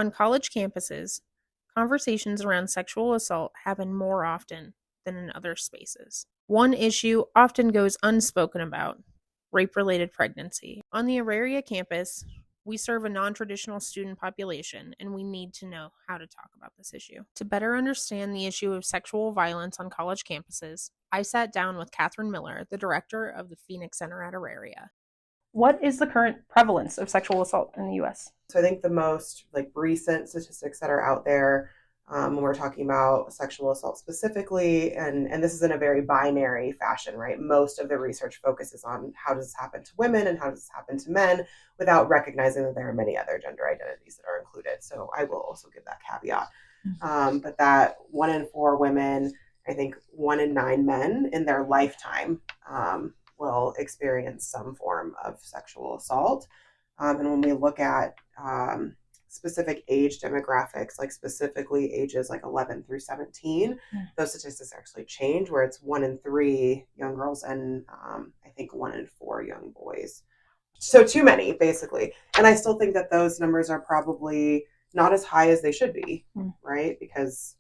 On college campuses, conversations around sexual assault happen more often than in other spaces. One issue often goes unspoken about: rape related pregnancy. On the Auraria campus, we serve a non traditional student population, and we need to know how to talk about this issue. To better understand the issue of sexual violence on college campuses, I sat down with Catherine Miller, the director of the Phoenix Center at Auraria. What is the current prevalence of sexual assault in the U.S.? So I think the most recent statistics that are out there when we're talking about sexual assault specifically, and this is in a very binary fashion, right? Most of the research focuses on how does this happen to women and how does this happen to men without recognizing that there are many other gender identities that are included. So I will also give that caveat. But that 1 in 4 women, I think 1 in 9 men in their lifetime will experience some form of sexual assault. And when we look at specific age demographics, like specifically ages 11 through 17, those statistics actually change, where it's 1 in 3 young girls and I think 1 in 4 young boys. So too many, basically. And I still think that those numbers are probably not as high as they should be, right? Because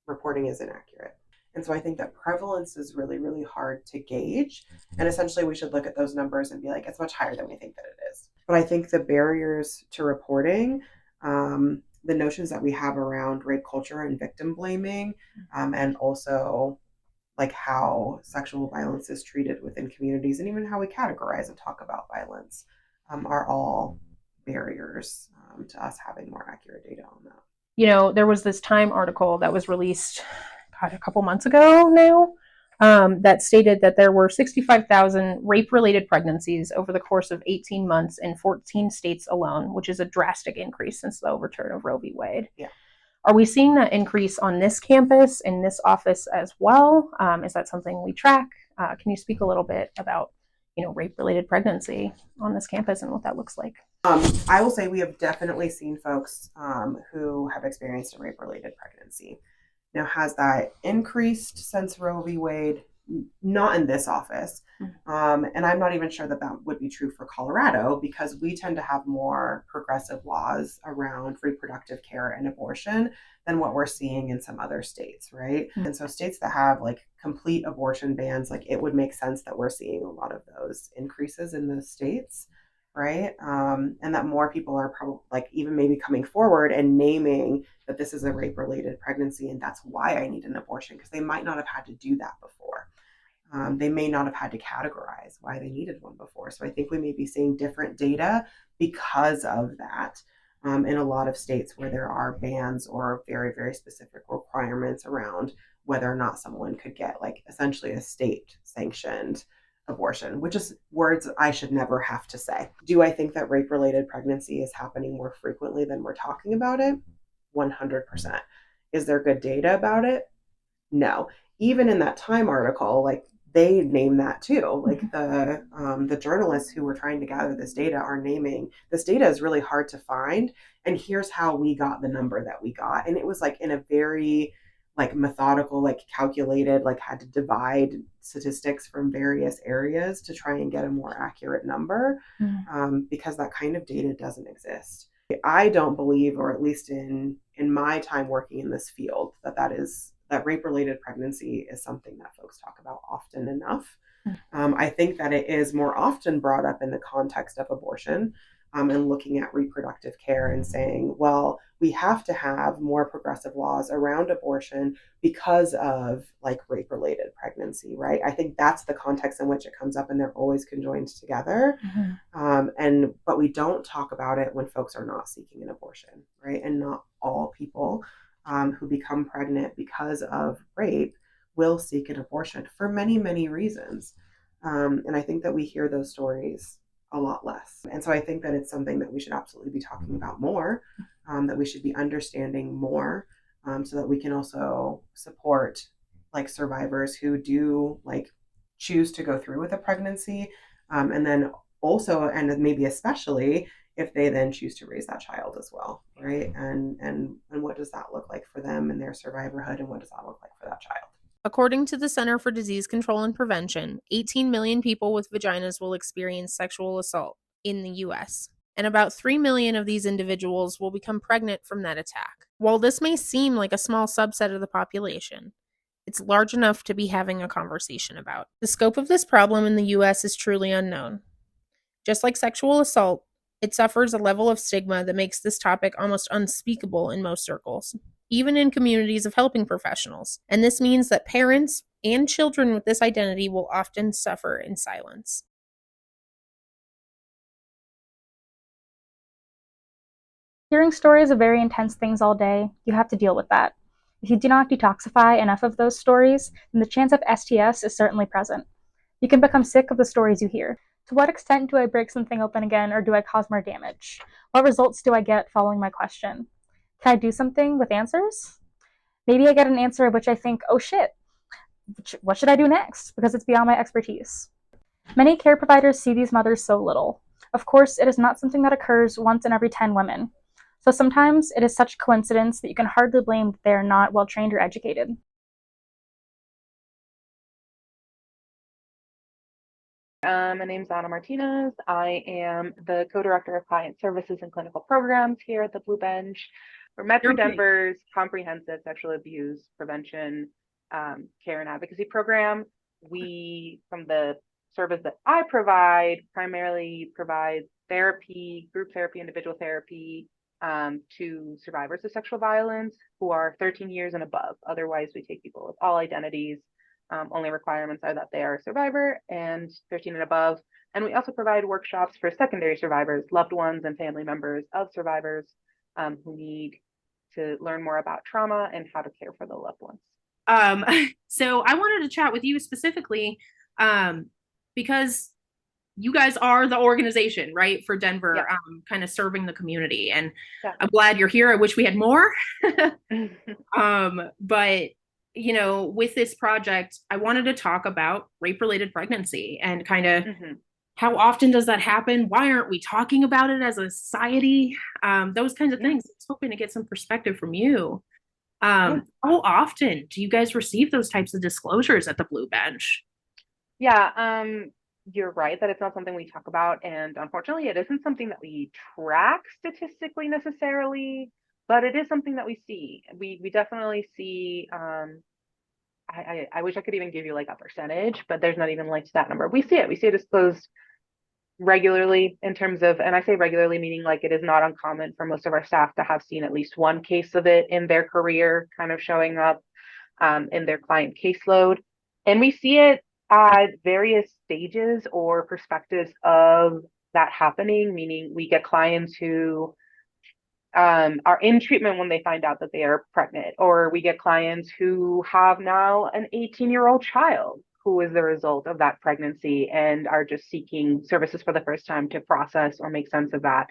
reporting is inaccurate. And so I think that prevalence is really, really hard to gauge. And essentially, we should look at those numbers and be like, it's much higher than we think that it is. But I think the barriers to reporting, the notions that we have around rape culture and victim blaming, and also how sexual violence is treated within communities, and even how we categorize and talk about violence, are all barriers to us having more accurate data on that. You know, there was this Time article that was released, a couple months ago now, that stated that there were 65,000 rape-related pregnancies over the course of 18 months in 14 states alone, which is a drastic increase since the overturn of Roe v. Wade. Yeah. Are we seeing that increase on this campus, in this office as well? Is that something we track? Can you speak a little bit about, rape-related pregnancy on this campus and what that looks like? I will say we have definitely seen folks who have experienced a rape-related pregnancy. Now, has that increased since Roe v. Wade? Not in this office. And I'm not even sure that that would be true for Colorado, because we tend to have more progressive laws around reproductive care and abortion than what we're seeing in some other states, right? And so states that have complete abortion bans, it would make sense that we're seeing a lot of those increases in those states, right? And that more people are probably even maybe coming forward and naming that this is a rape-related pregnancy and that's why I need an abortion, because they might not have had to do that before. They may not have had to categorize why they needed one before. So I think we may be seeing different data because of that in a lot of states where there are bans or very, very specific requirements around whether or not someone could get essentially a state sanctioned abortion, which is words I should never have to say. Do I think that rape-related pregnancy is happening more frequently than we're talking about it? 100%. Is there good data about it? No. Even in that Time article, they name that too. The journalists who were trying to gather this data are naming this data is really hard to find, and here's how we got the number that we got. And it was in a very methodical, calculated, had to divide statistics from various areas to try and get a more accurate number, because that kind of data doesn't exist. I don't believe, or at least in my time working in this field, that rape-related pregnancy is something that folks talk about often enough. I think that it is more often brought up in the context of abortion, and looking at reproductive care and saying, well, we have to have more progressive laws around abortion because of rape-related pregnancy, right? I think that's the context in which it comes up, and they're always conjoined together. But we don't talk about it when folks are not seeking an abortion, right? And not all people who become pregnant because of rape will seek an abortion for many, many reasons. And I think that we hear those stories a lot less. And so I think that it's something that we should absolutely be talking about more, that we should be understanding more, so that we can also support survivors who do choose to go through with a pregnancy, and then also, and maybe especially, if they then choose to raise that child as well, right? And what does that look like for them and their survivorhood, and what does that look like for that child? According to the Center for Disease Control and Prevention, 18 million people with vaginas will experience sexual assault in the U.S. and about 3 million of these individuals will become pregnant from that attack. While this may seem like a small subset of the population, it's large enough to be having a conversation about. The scope of this problem in the US is truly unknown. Just like sexual assault, it suffers a level of stigma that makes this topic almost unspeakable in most circles, even in communities of helping professionals. And this means that parents and children with this identity will often suffer in silence. Hearing stories of very intense things all day, you have to deal with that. If you do not detoxify enough of those stories, then the chance of STS is certainly present. You can become sick of the stories you hear. To what extent do I break something open again, or do I cause more damage? What results do I get following my question? Can I do something with answers? Maybe I get an answer of which I think, oh shit, what should I do next? Because it's beyond my expertise. Many care providers see these mothers so little. Of course, it is not something that occurs once in every 10 women. So sometimes it is such a coincidence that you can hardly blame that they are not well trained or educated. My name's Anna Martinez. I am the co-director of client services and clinical programs here at the Blue Bench. We're MSU Denver's comprehensive sexual abuse prevention, care and advocacy program. We, from the service that I provide, primarily provide therapy, group therapy, individual therapy, to survivors of sexual violence who are 13 years and above. Otherwise, we take people with all identities. Only requirements are that they are a survivor and 13 and above. And we also provide workshops for secondary survivors, loved ones and family members of survivors, who need to learn more about trauma and how to care for the loved ones. So I wanted to chat with you specifically, because you guys are the organization, right, for Denver, Yeah. kind of serving the community. And Yeah. I'm glad you're here. I wish we had more. But with this project, I wanted to talk about rape-related pregnancy and kind of how often does that happen? Why aren't we talking about it as a society? Those kinds of things. I was hoping to get some perspective from you. How often do you guys receive those types of disclosures at the Blue Bench? Yeah, you're right that it's not something we talk about, and unfortunately, it isn't something that we track statistically necessarily, but it is something that we see. We definitely see. I wish I could even give you like a percentage, but there's not even like that number. We see it. We see it disclosed regularly in terms of, and I say regularly meaning like it is not uncommon for most of our staff to have seen at least one case of it in their career, kind of showing up in their client caseload, and we see it at various stages or perspectives of that happening, meaning we get clients who are in treatment when they find out that they are pregnant, or we get clients who have now an 18-year-old child who is the result of that pregnancy and are just seeking services for the first time to process or make sense of that.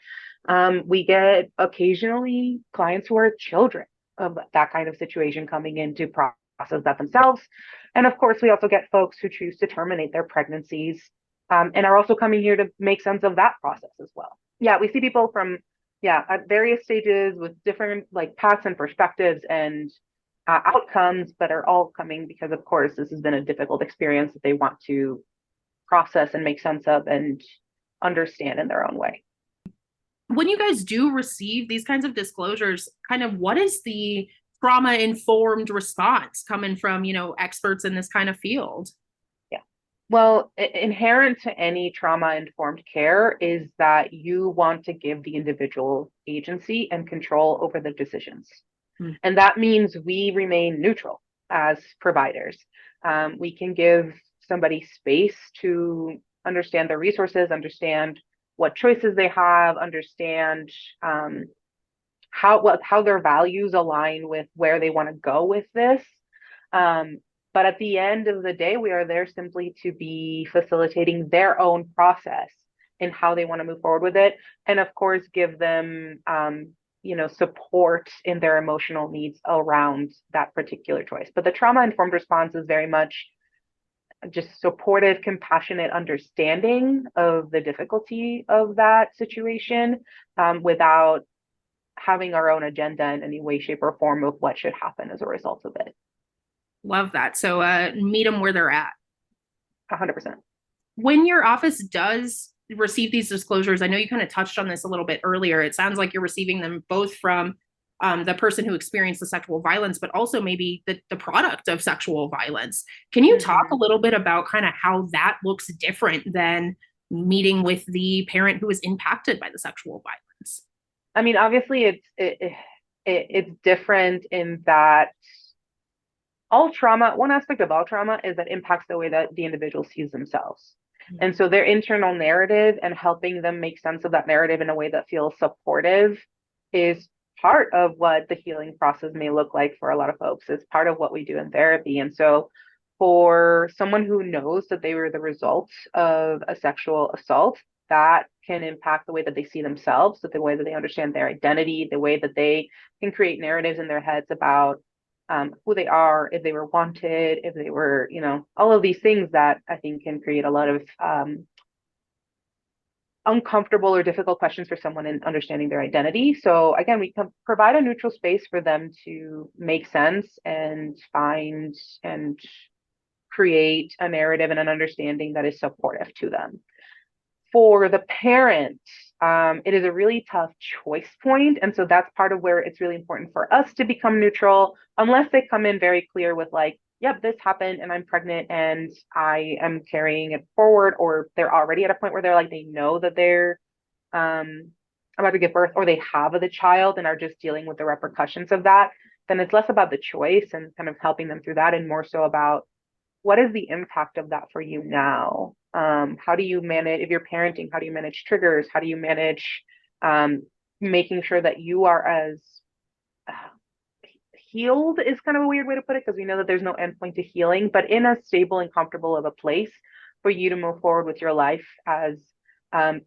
We get occasionally clients who are children of that kind of situation coming in to process that themselves. And of course, we also get folks who choose to terminate their pregnancies, and are also coming here to make sense of that process as well. Yeah, we see people from at various stages with different like paths and perspectives and outcomes, but are all coming because, of course, this has been a difficult experience that they want to process and make sense of and understand in their own way. When you guys do receive these kinds of disclosures, kind of what is the trauma-informed response coming from, experts in this kind of field? Well, inherent to any trauma-informed care is that you want to give the individual agency and control over the decisions. And that means we remain neutral as providers. We can give somebody space to understand their resources, understand what choices they have, understand how their values align with where they want to go with this. But at the end of the day, we are there simply to be facilitating their own process in how they want to move forward with it. And of course, give them, support in their emotional needs around that particular choice. But the trauma-informed response is very much just supportive, compassionate understanding of the difficulty of that situation, without having our own agenda in any way, shape, or form of what should happen as a result of it. Love that. So meet them where they're at. 100%. When your office does receive these disclosures, I know you kind of touched on this a little bit earlier. It sounds like you're receiving them both from the person who experienced the sexual violence, but also maybe the product of sexual violence. Can you talk a little bit about kind of how that looks different than meeting with the parent who was impacted by the sexual violence? I mean, obviously, it's different in that one aspect of all trauma is that impacts the way that the individual sees themselves. And so their internal narrative and helping them make sense of that narrative in a way that feels supportive is part of what the healing process may look like for a lot of folks. It's part of what we do in therapy. And so for someone who knows that they were the result of a sexual assault, that can impact the way that they see themselves, the way that they understand their identity, the way that they can create narratives in their heads about who they are, if they were wanted, if they were, all of these things that I think can create a lot of uncomfortable or difficult questions for someone in understanding their identity. So again, we can provide a neutral space for them to make sense and find and create a narrative and an understanding that is supportive to them. For the parent, it is a really tough choice point. And so that's part of where it's really important for us to become neutral, unless they come in very clear with like, yep, this happened and I'm pregnant and I am carrying it forward, or they're already at a point where they're like, they know that they're about to give birth, or they have the child and are just dealing with the repercussions of that. Then it's less about the choice and kind of helping them through that and more so about what is the impact of that for you now? How do you manage, if you're parenting, how do you manage triggers? How do you manage making sure that you are as healed is kind of a weird way to put it, because we know that there's no endpoint to healing, but in a stable and comfortable of a place for you to move forward with your life as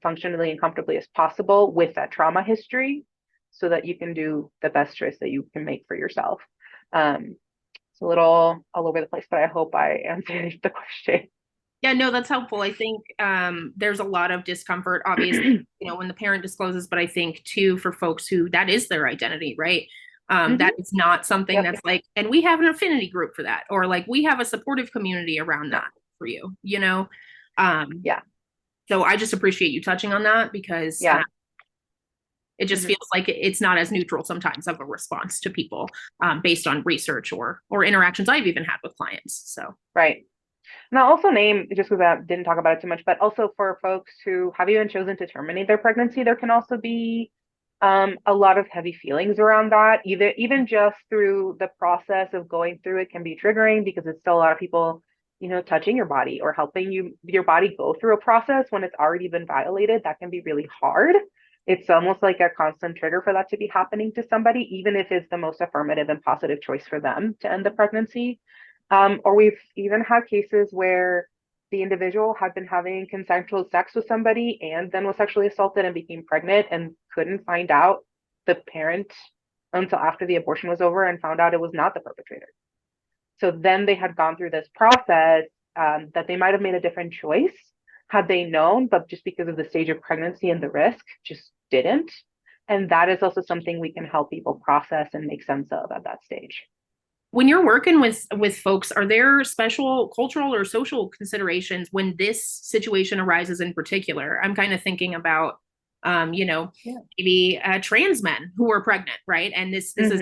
functionally and comfortably as possible with that trauma history, so that you can do the best choice that you can make for yourself. It's a little all over the place, but I hope I answered the question. Yeah, no, that's helpful. I think there's a lot of discomfort, obviously, when the parent discloses, but I think too, for folks who that is their identity, right? That is not something that's like, and we have an affinity group for that, or like we have a supportive community around that for you, Yeah. So I just appreciate you touching on that, because it just feels like it's not as neutral sometimes of a response to people based on research or interactions I've even had with clients. So right. And I'll also name, just because I didn't talk about it too much, but also for folks who have even chosen to terminate their pregnancy, there can also be a lot of heavy feelings around that. Even just through the process of going through it can be triggering, because it's still a lot of people, touching your body or helping your body go through a process when it's already been violated. That can be really hard. It's almost like a constant trigger for that to be happening to somebody, even if it's the most affirmative and positive choice for them to end the pregnancy. Or we've even had cases where the individual had been having consensual sex with somebody and then was sexually assaulted and became pregnant and couldn't find out the parent until after the abortion was over, and found out it was not the perpetrator. So then they had gone through this process that they might have made a different choice had they known, but just because of the stage of pregnancy and the risk, just didn't. And that is also something we can help people process and make sense of at that stage. When you're working with folks, are there special cultural or social considerations when this situation arises in particular? I'm kind of thinking about, maybe trans men who are pregnant, right? And this is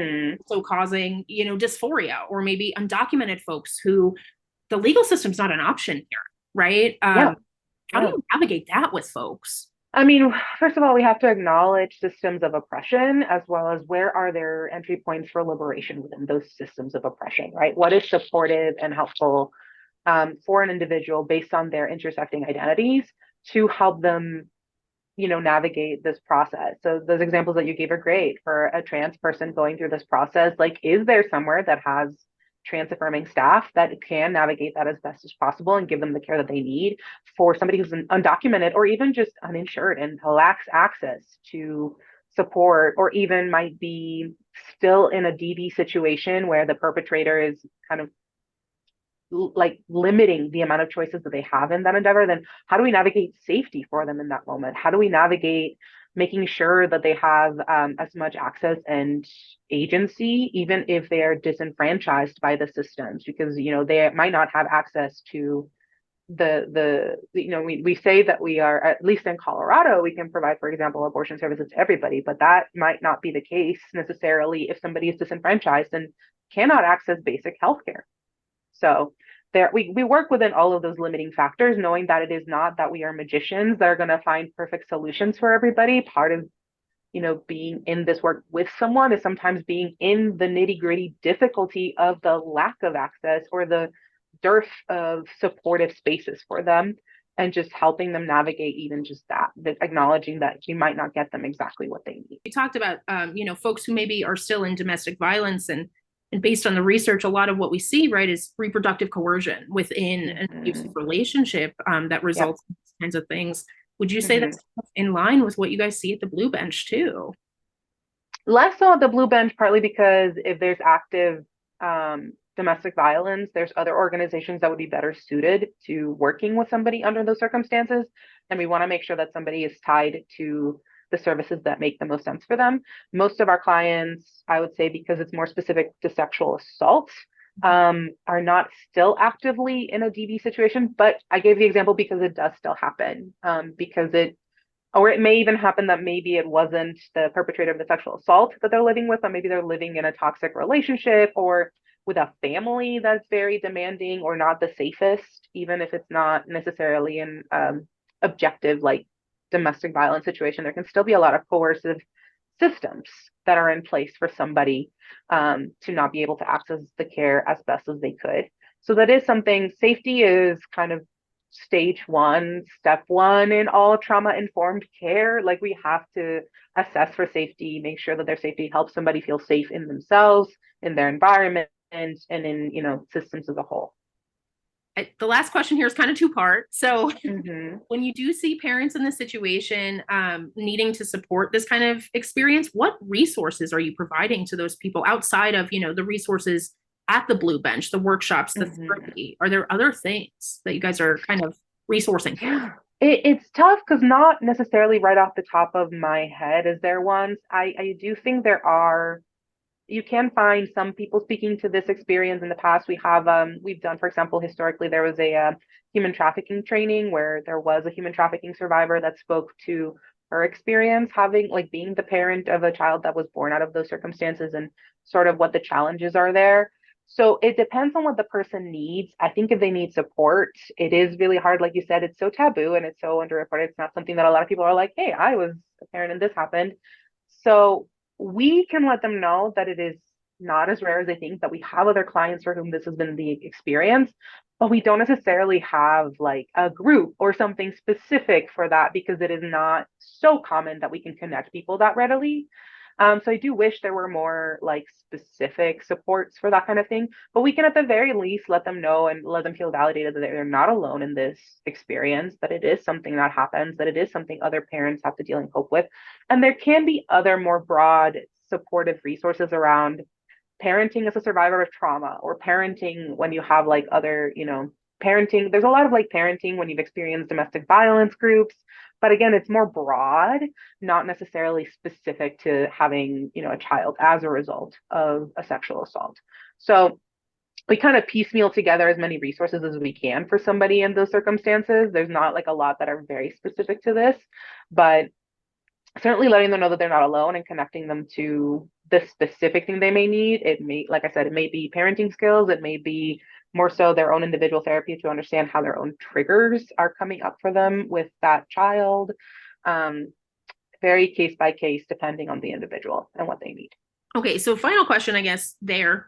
also causing, dysphoria, or maybe undocumented folks who the legal system's not an option here, right? How do you navigate that with folks? I mean, first of all, we have to acknowledge systems of oppression, as well as where are there entry points for liberation within those systems of oppression, right? What is supportive and helpful for an individual based on their intersecting identities to help them, navigate this process. So those examples that you gave are great for a trans person going through this process. Like, is there somewhere that has trans affirming staff that can navigate that as best as possible and give them the care that they need? For somebody who's undocumented or even just uninsured and lacks access to support, or even might be still in a DV situation where the perpetrator is kind of like limiting the amount of choices that they have in that endeavor, then how do we navigate safety for them in that moment? How do we navigate making sure that they have as much access and agency, even if they are disenfranchised by the systems, because they might not have access to we say that we are, at least in Colorado, we can provide, for example, abortion services to everybody, but that might not be the case necessarily if somebody is disenfranchised and cannot access basic health care. So we work within all of those limiting factors, knowing that it is not that we are magicians that are going to find perfect solutions for everybody. Part of being in this work with someone is sometimes being in the nitty gritty difficulty of the lack of access or the dearth of supportive spaces for them, and just helping them navigate even just that acknowledging that you might not get them exactly what they need. You talked about, folks who maybe are still in domestic violence, and based on the research, a lot of what we see, right, is reproductive coercion within an abusive relationship that results in these kinds of things. Would you say that's in line with what you guys see at the Blue Bench too? Less so at the Blue Bench, partly because if there's active domestic violence, there's other organizations that would be better suited to working with somebody under those circumstances. And we want to make sure that somebody is tied to the services that make the most sense for them. Most of our clients, I would say, because it's more specific to sexual assault, are not still actively in a DV situation. But I gave the example because it does still happen, or it may even happen that maybe it wasn't the perpetrator of the sexual assault that they're living with, but maybe they're living in a toxic relationship or with a family that's very demanding or not the safest, even if it's not necessarily an objective like domestic violence situation. There can still be a lot of coercive systems that are in place for somebody to not be able to access the care as best as they could. So that is something. Safety is kind of stage one, step one in all trauma-informed care. Like, we have to assess for safety, make sure that their safety helps somebody feel safe in themselves, in their environment, and in systems as a whole. The last question here is kind of two-part. So when you do see parents in this situation needing to support this kind of experience, what resources are you providing to those people outside of the resources at the Blue Bench, the workshops, the therapy? Are there other things that you guys are kind of resourcing? It's tough because not necessarily right off the top of my head is there ones. I do think you can find some people speaking to this experience in the past. We've done, for example, historically, there was a human trafficking training where there was a human trafficking survivor that spoke to her experience being the parent of a child that was born out of those circumstances and sort of what the challenges are there. So it depends on what the person needs. I think if they need support, it is really hard. Like you said, it's so taboo and it's so underreported. It's not something that a lot of people are like, hey, I was a parent and this happened. So we can let them know that it is not as rare as they think, that we have other clients for whom this has been the experience, but we don't necessarily have like a group or something specific for that because it is not so common that we can connect people that readily. So I do wish there were more like specific supports for that kind of thing, but we can at the very least let them know and let them feel validated that they're not alone in this experience, that it is something that happens, that it is something other parents have to deal and cope with. And there can be other more broad supportive resources around parenting as a survivor of trauma, or parenting when you have like other, parenting. There's a lot of like parenting when you've experienced domestic violence groups. But again, it's more broad, not necessarily specific to having, a child as a result of a sexual assault. So we kind of piecemeal together as many resources as we can for somebody in those circumstances. There's not like a lot that are very specific to this, but certainly letting them know that they're not alone and connecting them to the specific thing they may need. It may, like I said, it may be parenting skills. It may be more so their own individual therapy to understand how their own triggers are coming up for them with that child. Very case by case, depending on the individual and what they need. Okay, so final question, I guess, there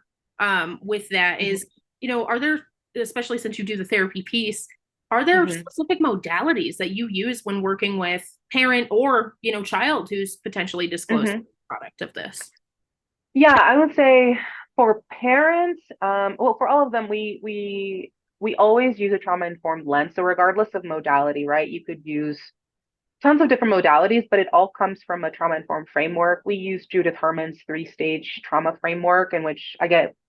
with that is, are there, especially since you do the therapy piece, are there specific modalities that you use when working with parent or, child who's potentially disclosed the product of this? Yeah, I would say for parents, for all of them, we always use a trauma-informed lens. So regardless of modality, right, you could use tons of different modalities, but it all comes from a trauma-informed framework. We use Judith Herman's 3-stage trauma framework, in which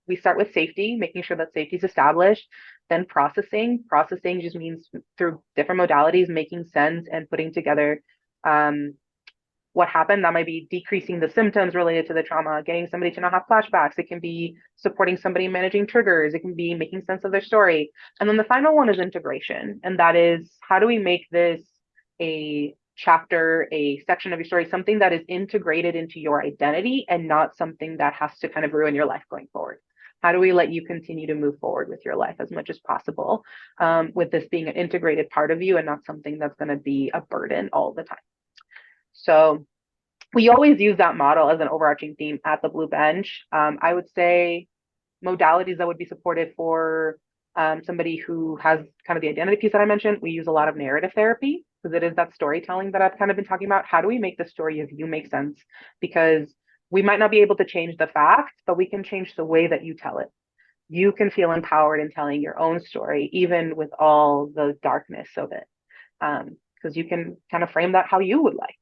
we start with safety, making sure that safety is established, then processing. Processing just means through different modalities, making sense and putting together what happened. That might be decreasing the symptoms related to the trauma, getting somebody to not have flashbacks. It can be supporting somebody managing triggers. It can be making sense of their story. And then the final one is integration. And that is, how do we make this a chapter, a section of your story, something that is integrated into your identity and not something that has to kind of ruin your life going forward? How do we let you continue to move forward with your life as much as possible, with this being an integrated part of you and not something that's going to be a burden all the time? So we always use that model as an overarching theme at the Blue Bench. I would say modalities that would be supported for somebody who has kind of the identity piece that I mentioned. We use a lot of narrative therapy because it is that storytelling that I've kind of been talking about. How do we make the story of you make sense? Because we might not be able to change the facts, but we can change the way that you tell it. You can feel empowered in telling your own story, even with all the darkness of it, because you can kind of frame that how you would like.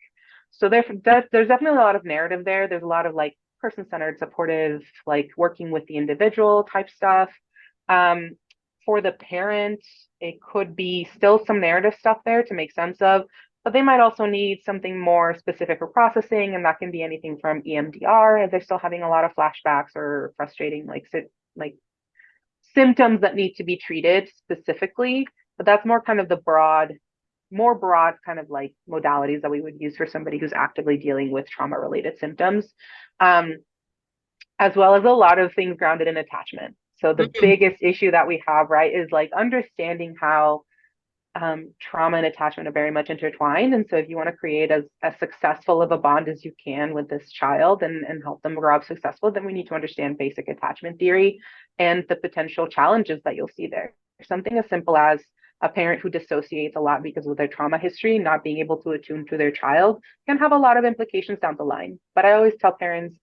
So there's definitely a lot of narrative there. There's a lot of like person-centered, supportive, like working with the individual type stuff. For the parent, it could be still some narrative stuff there to make sense of, but they might also need something more specific for processing, and that can be anything from EMDR if they're still having a lot of flashbacks or frustrating like symptoms that need to be treated specifically. But that's more kind of the more broad kind of like modalities that we would use for somebody who's actively dealing with trauma related symptoms, as well as a lot of things grounded in attachment. So the biggest issue that we have, right, is like understanding how trauma and attachment are very much intertwined. And so if you want to create as successful of a bond as you can with this child and help them grow up successful, then we need to understand basic attachment theory and the potential challenges that you'll see there. Something as simple as a parent who dissociates a lot because of their trauma history, not being able to attune to their child, can have a lot of implications down the line. But I always tell parents,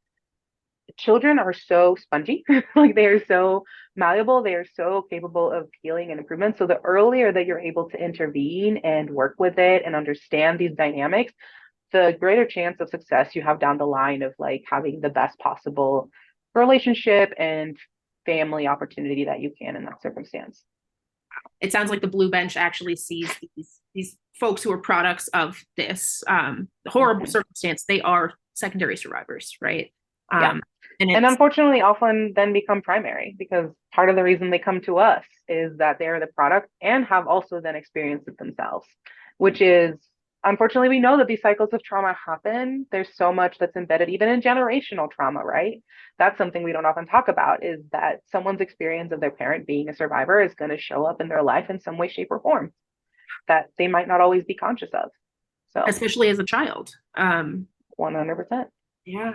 children are so spongy, like they are so malleable, they are so capable of healing and improvement. So the earlier that you're able to intervene and work with it and understand these dynamics, the greater chance of success you have down the line of like having the best possible relationship and family opportunity that you can in that circumstance. It sounds like the Blue Bench actually sees these folks who are products of this horrible circumstance. They are secondary survivors, right? Yeah. And unfortunately often then become primary, because part of the reason they come to us is that they're the product and have also then experienced it themselves, which is, unfortunately, we know that these cycles of trauma happen. There's so much that's embedded even in generational trauma, right? That's something we don't often talk about, is that someone's experience of their parent being a survivor is going to show up in their life in some way, shape, or form that they might not always be conscious of. So especially as a child. 100%. Yeah.